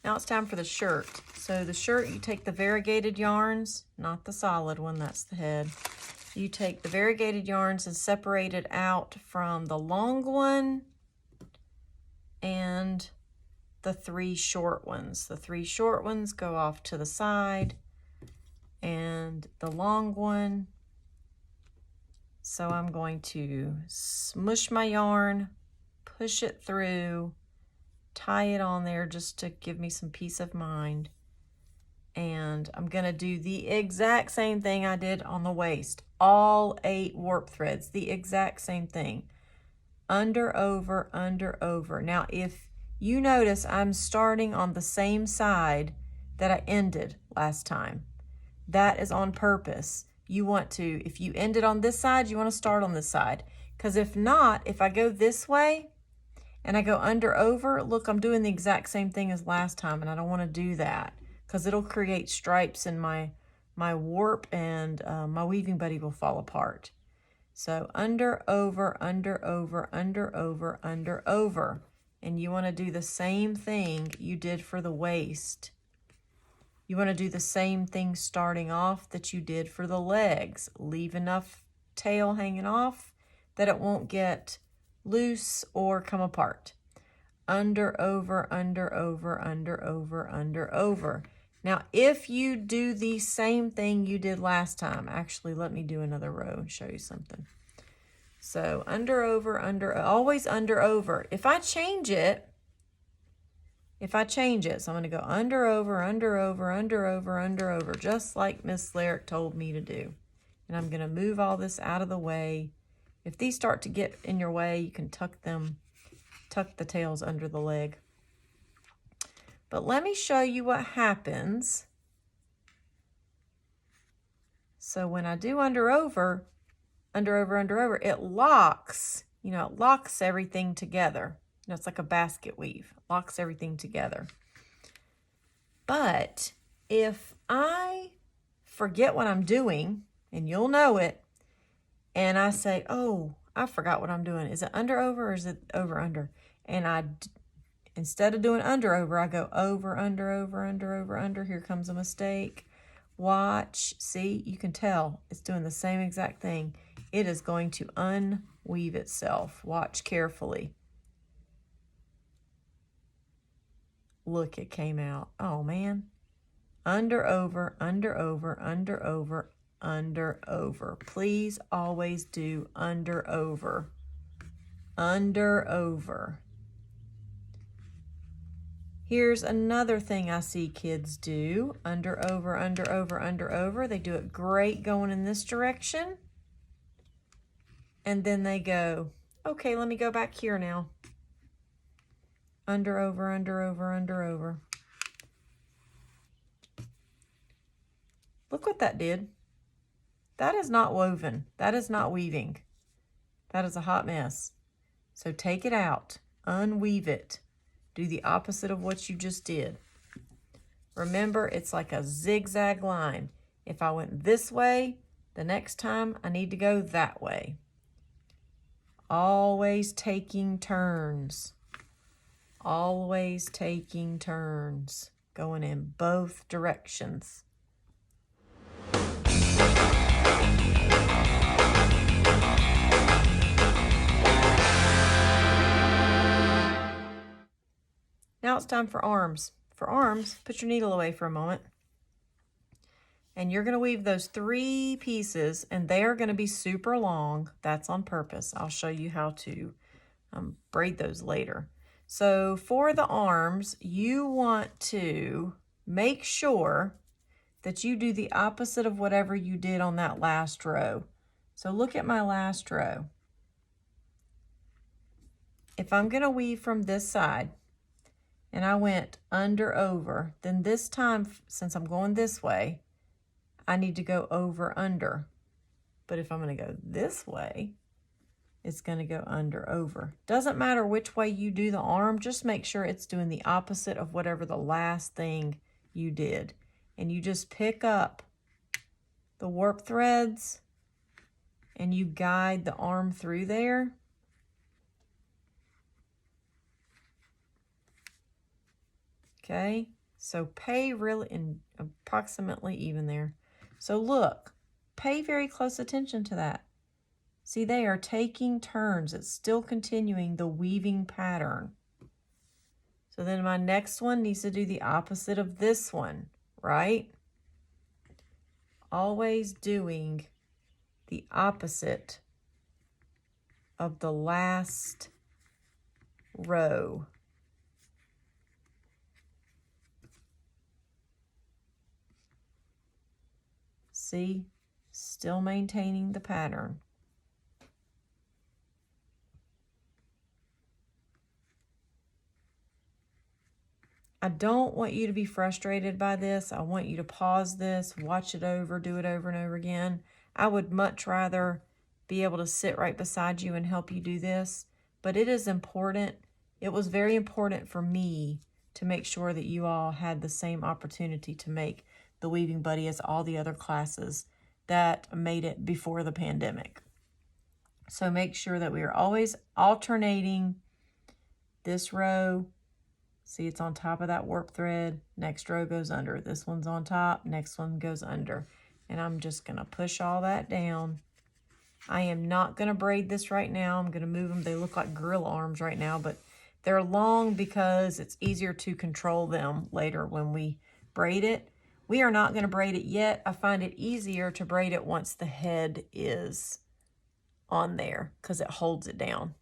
Now it's time for the shirt. So the shirt, you take the variegated yarns, not the solid one, that's the head. You take the variegated yarns and separate it out from the long one and the 3 short ones. The 3 short ones go off to the side and the long one. So I'm going to smush my yarn, push it through, tie it on there just to give me some peace of mind. And I'm gonna do the exact same thing I did on the waist. All 8 warp threads, the exact same thing. Under, over, under, over. Now, if you notice, I'm starting on the same side that I ended last time. That is on purpose. You want to, if you ended on this side, you want to start on this side. Because if not, if I go this way and I go under, over, look, I'm doing the exact same thing as last time, and I don't want to do that because it'll create stripes in my warp, and my Weaving Buddy will fall apart. So under, over, under, over, under, over, under, over. And you want to do the same thing you did for the waist. You want to do the same thing starting off that you did for the legs. Leave enough tail hanging off that it won't get loose or come apart. Under, over, under, over, under, over, under, over. Now, if you do the same thing you did last time, actually, let me do another row and show you something. So under, over, under, always under, over. If I change it, so I'm going to go under, over, under, over, under, over, under, over, just like Miss Lyric told me to do. And I'm going to move all this out of the way. If these start to get in your way, you can tuck the tails under the leg. But let me show you what happens. So when I do under, over, under, over, under, over, it locks, it locks everything together. It's like a basket weave, locks everything together. But if I forget what I'm doing, and you'll know it, and I say, oh, I forgot what I'm doing. Is it under, over, or is it over, under? And instead of doing under, over, I go over, under, over, under, over, under. Here comes a mistake. Watch, see, you can tell it's doing the same exact thing. It is going to unweave itself. Watch carefully. Look, it came out. Oh, man. Under, over, under, over, under, over, under, over. Please always do under, over. Under, over. Here's another thing I see kids do. Under, over, under, over, under, over. They do it great going in this direction. And then they go, okay, let me go back here now. Under, over, under, over, under, over. Look what that did. That is not woven. That is not weaving. That is a hot mess. So take it out. Unweave it. Do the opposite of what you just did. Remember, it's like a zigzag line. If I went this way, the next time I need to go that way. Always taking turns. Always taking turns. Going in both directions. Now it's time for arms. For arms, put your needle away for a moment. And you're going to weave those 3 pieces, and they are going to be super long. That's on purpose. I'll show you how to braid those later. So for the arms, you want to make sure that you do the opposite of whatever you did on that last row. So look at my last row. If I'm going to weave from this side, and I went under, over, then this time, since I'm going this way, I need to go over, under. But if I'm going to go this way, it's going to go under, over. Doesn't matter which way you do the arm, just make sure it's doing the opposite of whatever the last thing you did. And you just pick up the warp threads and you guide the arm through there. Okay, So pay really approximately even there. So look, pay very close attention to that. See, they are taking turns. It's still continuing the weaving pattern. So then my next one needs to do the opposite of this one, right? Always doing the opposite of the last row. See, still maintaining the pattern. I don't want you to be frustrated by this. I want you to pause this, watch it over, do it over and over again. I would much rather be able to sit right beside you and help you do this, but it is important. It was very important for me to make sure that you all had the same opportunity to make the Weaving Buddy as all the other classes that made it before the pandemic. So make sure that we are always alternating this row. See, it's on top of that warp thread. Next row goes under. This one's on top. Next one goes under. And I'm just going to push all that down. I am not going to braid this right now. I'm going to move them. They look like gorilla arms right now, but they're long because it's easier to control them later when we braid it. We are not going to braid it yet. I find it easier to braid it once the head is on there because it holds it down.